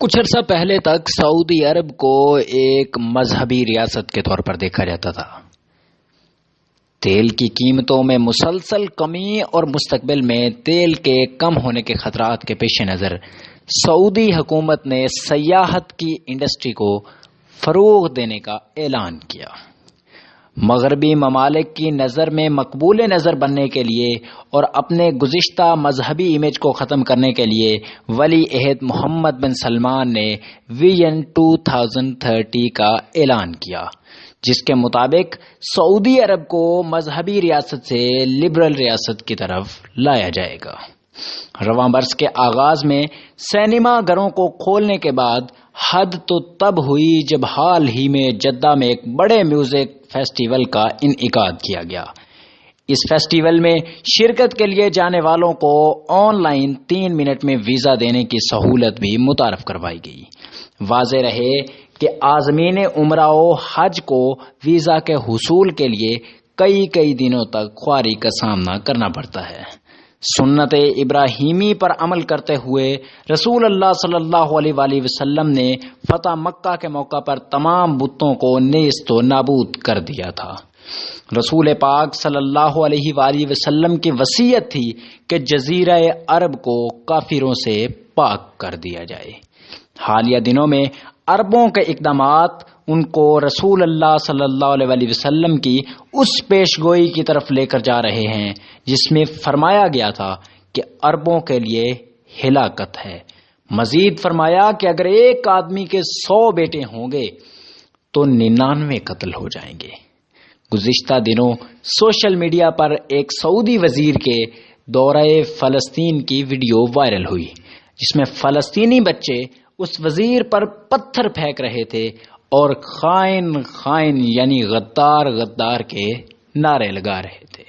کچھ عرصہ پہلے تک سعودی عرب کو ایک مذہبی ریاست کے طور پر دیکھا جاتا تھا۔ تیل کی قیمتوں میں مسلسل کمی اور مستقبل میں تیل کے کم ہونے کے خطرات کے پیش نظر سعودی حکومت نے سیاحت کی انڈسٹری کو فروغ دینے کا اعلان کیا۔ مغربی ممالک کی نظر میں مقبول نظر بننے کے لیے اور اپنے گزشتہ مذہبی امیج کو ختم کرنے کے لیے ولی عہد محمد بن سلمان نے ویژن 2030 کا اعلان کیا، جس کے مطابق سعودی عرب کو مذہبی ریاست سے لبرل ریاست کی طرف لایا جائے گا۔ رواں برس کے آغاز میں سینما گھروں کو کھولنے کے بعد حد تو تب ہوئی جب حال ہی میں جدہ میں ایک بڑے میوزک فیسٹیول کا انعقاد کیا گیا۔ اس فیسٹیول میں شرکت کے لیے جانے والوں کو آن لائن 3 منٹ میں ویزا دینے کی سہولت بھی متعارف کروائی گئی۔ واضح رہے کہ عازمین عمرہ و حج کو ویزا کے حصول کے لیے کئی دنوں تک خواری کا سامنا کرنا پڑتا ہے۔ سنت ابراہیمی پر عمل کرتے ہوئے رسول اللہ صلی اللہ علیہ وآلہ وسلم نے فتح مکہ کے موقع پر تمام بتوں کو نیست و نابود کر دیا تھا۔ رسول پاک صلی اللہ علیہ وآلہ وسلم کی وصیت تھی کہ جزیرہ عرب کو کافروں سے پاک کر دیا جائے۔ حالیہ دنوں میں عربوں کے اقدامات ان کو رسول اللہ صلی اللہ علیہ وآلہ وسلم کی اس پیش گوئی کی طرف لے کر جا رہے ہیں جس میں فرمایا گیا تھا کہ عربوں کے لیے ہلاکت ہے۔ مزید فرمایا کہ اگر ایک آدمی کے 100 بیٹے ہوں گے تو 99 قتل ہو جائیں گے۔ گزشتہ دنوں سوشل میڈیا پر ایک سعودی وزیر کے دورہ فلسطین کی ویڈیو وائرل ہوئی، جس میں فلسطینی بچے اس وزیر پر پتھر پھینک رہے تھے اور خائن خائن یعنی غدار غدار کے نعرے لگا رہے تھے۔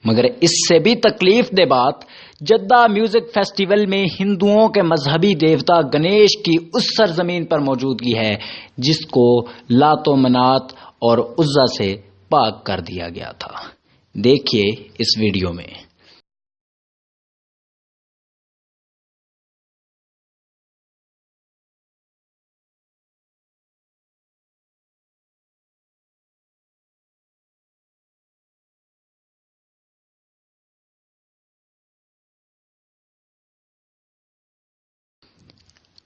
مگر اس سے بھی تکلیف دہ بات جدہ میوزک فیسٹیول میں ہندوؤں کے مذہبی دیوتا گنیش کی اس سرزمین پر موجودگی ہے جس کو لات و منات اور عزا سے پاک کر دیا گیا تھا۔ دیکھیے اس ویڈیو میں۔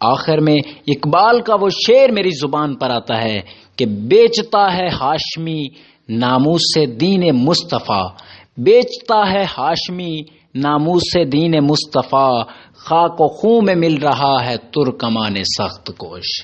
آخر میں اقبال کا وہ شعر میری زبان پر آتا ہے کہ بیچتا ہے ہاشمی ناموس سے دین مصطفیٰ، بیچتا ہے ہاشمی ناموس سے دین مصطفیٰ، خاک و خون میں مل رہا ہے ترکمان سخت کوش۔